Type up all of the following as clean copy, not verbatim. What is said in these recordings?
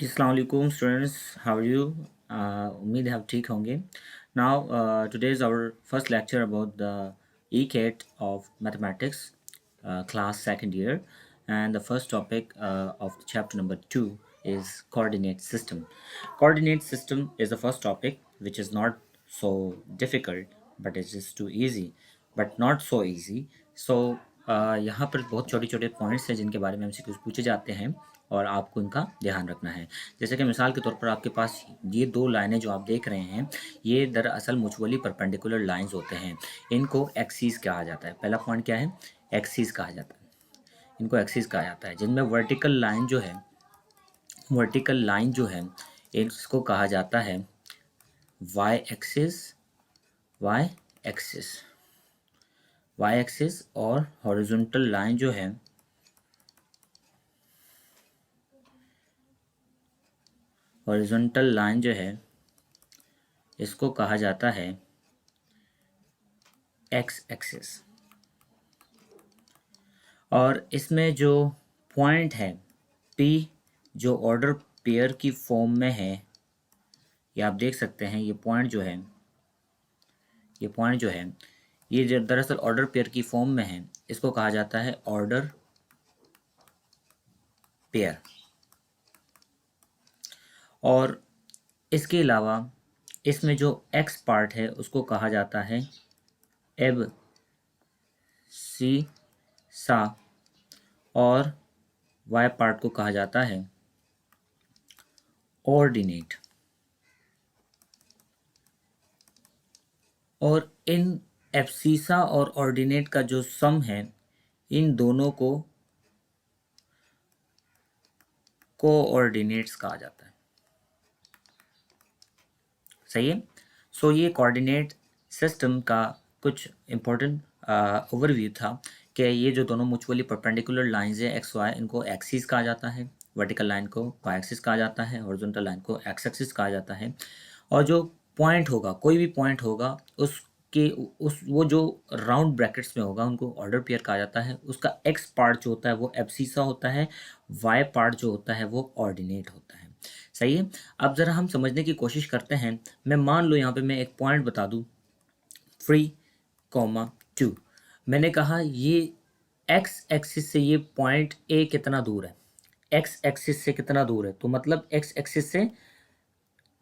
जी अस्सलाम वालेकुम students, how are you? उम्मीद है आप ठीक होंगे. Now today is our first lecture about the ECAT of mathematics, class second year, and the first topic of chapter number 2 is coordinate system. Coordinate system is the first topic, which is not so difficult, but it's just too easy, but not so easy. So यहाँ पर बहुत छोटे छोटे points हैं जिनके बारे में हमसे कुछ पूछे जाते हैं और आपको इनका ध्यान रखना है. जैसे कि मिसाल के तौर पर आपके पास ये दो लाइनें जो आप देख रहे हैं, ये दरअसल म्यूचुअली परपेंडिकुलर लाइंस होते हैं. इनको एक्सिस कहा जाता है. पहला पॉइंट क्या है? एक्सिस कहा जाता है. इनको एक्सिस कहा जाता है. जिनमें वर्टिकल लाइन जो है इसको कहा जाता है वाई एक्सिस और हॉरिजॉन्टल लाइन जो है इसको कहा जाता है एक्स एक्सिस. और इसमें जो पॉइंट है P जो ऑर्डर पेयर की फॉर्म में है, ये आप देख सकते हैं. ये पॉइंट जो है ये जो दरअसल ऑर्डर पेयर की फॉर्म में है, इसको कहा जाता है ऑर्डर पेयर. और इसके अलावा इसमें जो x पार्ट है उसको कहा जाता है एब्सिसा और y पार्ट को कहा जाता है ऑर्डिनेट. और इन एब्सिसा और ऑर्डिनेट का जो सम है, इन दोनों को कोऑर्डिनेट्स कहा जाता है. सही है. सो ये कोऑर्डिनेट सिस्टम का कुछ इम्पोर्टेंट ओवरव्यू था कि ये जो दोनों म्यूचुअली परपेंडिकुलर लाइंस है एक्स वाई, इनको एक्सिस कहा जाता है. वर्टिकल लाइन को वाई एक्सिस कहा जाता है, हॉरिजॉन्टल लाइन को एक्स एक्सिस कहा जाता है. और जो पॉइंट होगा, कोई भी पॉइंट होगा, वो जो राउंड ब्रैकेट्स में होगा उनको ऑर्डर पेयर कहा जाता है. उसका एक्स पार्ट जो होता है वो एब्सिसा होता है, वाई पार्ट जो होता है वो ऑर्डिनेट होता है. सही है. अब ज़रा हम समझने की कोशिश करते हैं. मैं मान लो यहाँ पे मैं एक पॉइंट बता दूँ 3,2. मैंने कहा ये एक्स एक्सिस से ये पॉइंट ए कितना दूर है, एक्स एक्सिस से कितना दूर है, तो मतलब एक्स एक्सिस से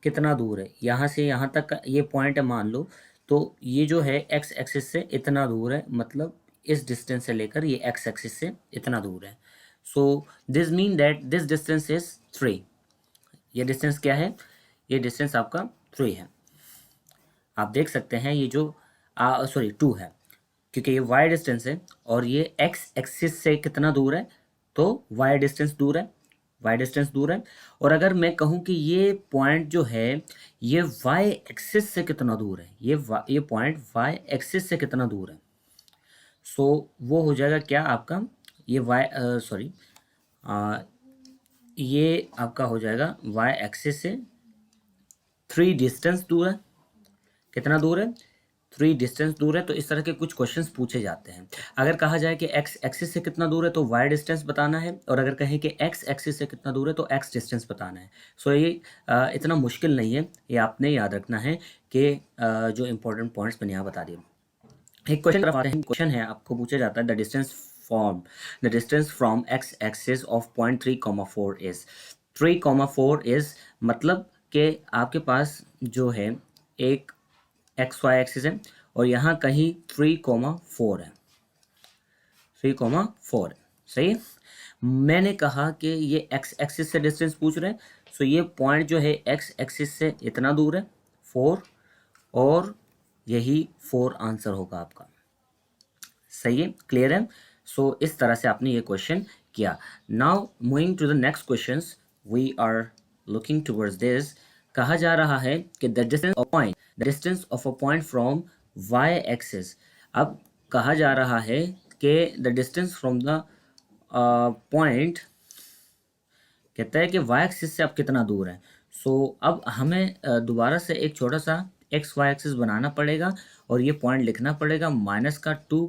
कितना दूर है, यहाँ से यहाँ तक का ये पॉइंट है मान लो. तो ये जो है एक्स एक्सिस से इतना दूर है, मतलब इस डिस्टेंस से लेकर ये एक्स एक्सिस से इतना दूर है. So this mean that this distance is 3. ये डिस्टेंस क्या है? ये डिस्टेंस आपका 3 है. आप देख सकते हैं ये जो 2 है, क्योंकि ये y डिस्टेंस है और ये x एक्सिस से कितना दूर है, तो y डिस्टेंस दूर है. और अगर मैं कहूँ कि ये पॉइंट जो है ये y एक्सिस से कितना दूर है, ये पॉइंट y एक्सिस से कितना दूर है, सो वो हो जाएगा क्या आपका, ये आपका हो जाएगा y एक्सिस से 3 डिस्टेंस दूर है. कितना दूर है? 3 डिस्टेंस दूर है. तो इस तरह के कुछ क्वेश्चंस पूछे जाते हैं. अगर कहा जाए कि x एक्सिस से कितना दूर है तो y डिस्टेंस बताना है, और अगर कहें कि x एक्सिस से कितना दूर है तो x डिस्टेंस बताना है. सो ये इतना मुश्किल नहीं है. ये आपने याद रखना है कि जो इम्पोर्टेंट पॉइंट्स मैंने यहाँ बता दिए. एक क्वेश्चन है, आपको पूछा जाता है the distance from x axis of point 3,4 is 3,4 is मतलब कि आपके पास जो है एक एक्स वाई एक्सिस है और यहाँ कहीं 3,4 है. सही है. मैंने कहा कि ये एक्स एक्सिस से डिस्टेंस पूछ रहे हैं, सो ये पॉइंट जो है एक्स एक्सिस से इतना दूर है 4, और यही 4 आंसर होगा आपका. सही है. क्लियर है. सो इस तरह से आपने ये क्वेश्चन किया. Now moving to the next questions, we are looking towards this. कहा जा रहा है कि the distance of a point from Y axis. अब कहा जा रहा है कि the distance from the point, कहता है कि वाई एक्सिस से अब कितना दूर है. सो अब हमें दोबारा से एक छोटा सा एक्स वाई एक्सिस बनाना पड़ेगा और ये पॉइंट लिखना पड़ेगा -2,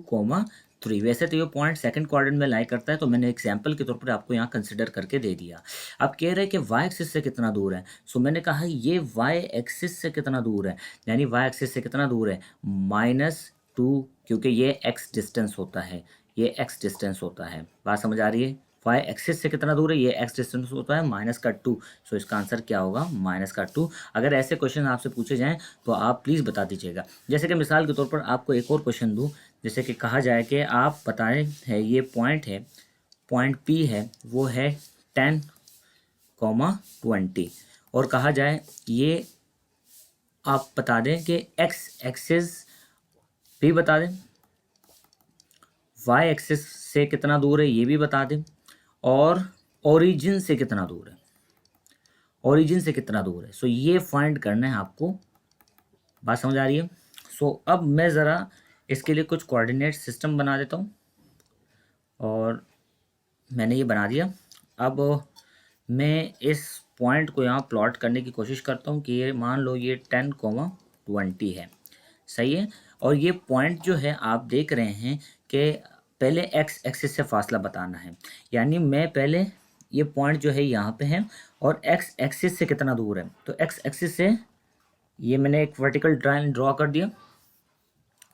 3। वैसे तो ये पॉइंट सेकंड क्वाड्रेंट में लाई करता है, तो मैंने एग्जांपल के तौर पर आपको यहाँ कंसिडर करके दे दिया। अब कह रहे हैं कि वाई एक्सिस से कितना दूर है, सो मैंने कहा ये वाई एक्सिस से कितना दूर है, यानी वाई एक्सिस से कितना दूर है, -2, क्योंकि ये एक्स डिस्टेंस होता है, ये एक्स डिस्टेंस होता है। बात समझ आ रही है? वाई एक्सिस से कितना दूर है, ये एक्स डिस्टेंस होता है -2। सो इसका आंसर क्या होगा, -2। अगर ऐसे क्वेश्चन आपसे पूछे जाएं तो आप प्लीज़ बता दीजिएगा। जैसे कि मिसाल के तौर पर आपको एक और क्वेश्चन दूं, जैसे कि कहा जाए कि आप बताएं है ये पॉइंट है, पॉइंट पी है, वो है 10,20, और कहा जाए ये आप बता दें कि एक्स एक्सिस भी बता दें, वाई एक्सिस से कितना दूर है ये भी बता दें, और ओरिजिन से कितना दूर है, ओरिजिन से कितना दूर है। सो ये फाइंड करना है आपको। बात समझ आ रही है? सो अब मैं ज़रा इसके लिए कुछ कोऑर्डिनेट सिस्टम बना देता हूँ, और मैंने ये बना दिया। अब मैं इस पॉइंट को यहाँ प्लॉट करने की कोशिश करता हूँ कि ये मान लो ये 10,20 है, सही है। और ये पॉइंट जो है आप देख रहे हैं कि पहले एक्स एक्सिस से फासला बताना है, यानी मैं पहले ये पॉइंट जो है यहाँ पे है, और एक्स एक्सिस से कितना दूर है, तो एक्स एक्सिस से ये मैंने एक वर्टिकल लाइन ड्रॉ कर दिया,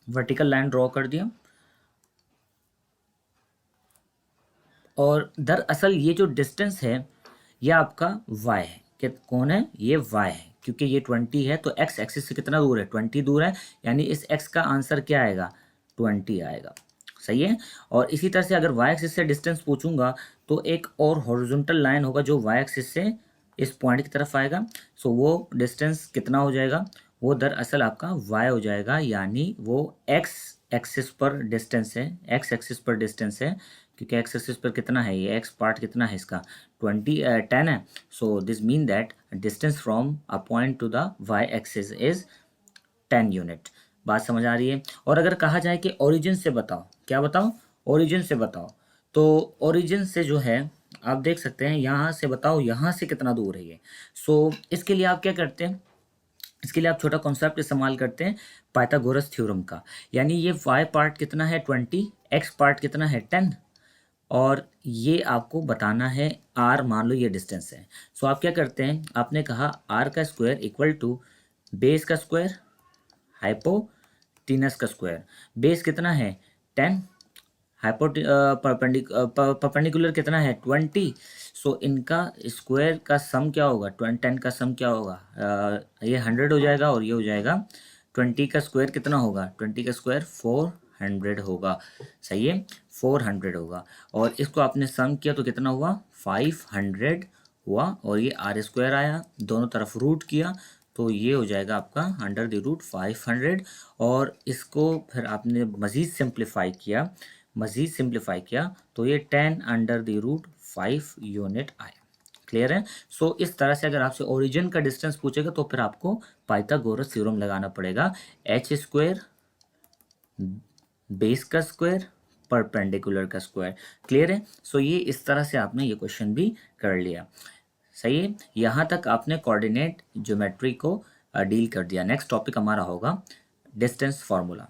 वर्टिकल लाइन ड्रॉ कर दिया। और दरअसल ये जो डिस्टेंस है ये आपका y है, कि कौन है, ये y है, क्योंकि ये 20 है, तो x एक्सिस से कितना दूर है, 20 दूर है, यानी इस x का आंसर क्या आएगा, 20 आएगा, सही है। और इसी तरह से अगर y एक्सिस से डिस्टेंस पूछूंगा तो एक और हॉरिजॉन्टल लाइन होगा जो y एक्सिस से इस पॉइंट की तरफ आएगा। सो वो डिस्टेंस कितना हो जाएगा, वो दरअसल आपका y हो जाएगा, यानी वो x एक्सिस पर डिस्टेंस है, x एक्सिस पर डिस्टेंस है, क्योंकि एक्स एक्सिस पर कितना है, ये एक्स पार्ट कितना है इसका 10 है। So this mean that distance from a point to the Y axis is 10 unit. बात समझ आ रही है? और अगर कहा जाए कि ओरिजिन से बताओ, क्या बताओ, ओरिजिन से बताओ, तो ओरिजिन से जो है आप देख सकते हैं, यहाँ से बताओ यहाँ से कितना दूर है ये। सो इसके लिए आप क्या करते हैं, इसके लिए आप छोटा कॉन्सेप्ट इस्तेमाल करते हैं पाइथागोरस थ्योरम का, यानी ये y पार्ट कितना है 20, x पार्ट कितना है 10, और ये आपको बताना है r, मान लो ये डिस्टेंस है। सो आप क्या करते हैं, आपने कहा r का स्क्वायर इक्वल टू बेस का स्क्वायर हाइपोटेनस का स्क्वायर। बेस कितना है 10, परपेंडिकुलर कितना है 20। सो इनका स्क्वायर का सम क्या होगा, 10 का सम क्या होगा, ये 100 हो जाएगा, और ये हो जाएगा 20 का स्क्वायर कितना होगा, 20 का स्क्वायर 400 होगा, सही है, 400 होगा। और इसको आपने सम किया तो कितना हुआ, 500 हुआ, और ये आर स्क्वायर आया, दोनों तरफ रूट किया तो ये हो जाएगा आपका √500। और इसको फिर आपने मज़ीद सिंप्लीफाई किया तो ये 10√5 यूनिट आया। क्लियर है? सो इस तरह से अगर आपसे ओरिजिन का डिस्टेंस पूछेगा तो फिर आपको पाइथागोरस थ्योरम लगाना पड़ेगा, h स्क्वायर बेस का स्क्वायर परपेंडिकुलर का स्क्वायर। क्लियर है? सो ये इस तरह से आपने ये क्वेश्चन भी कर लिया, सही है। यहाँ तक आपने कोऑर्डिनेट ज्योमेट्री को डील कर दिया। नेक्स्ट टॉपिक हमारा होगा डिस्टेंस फार्मूला।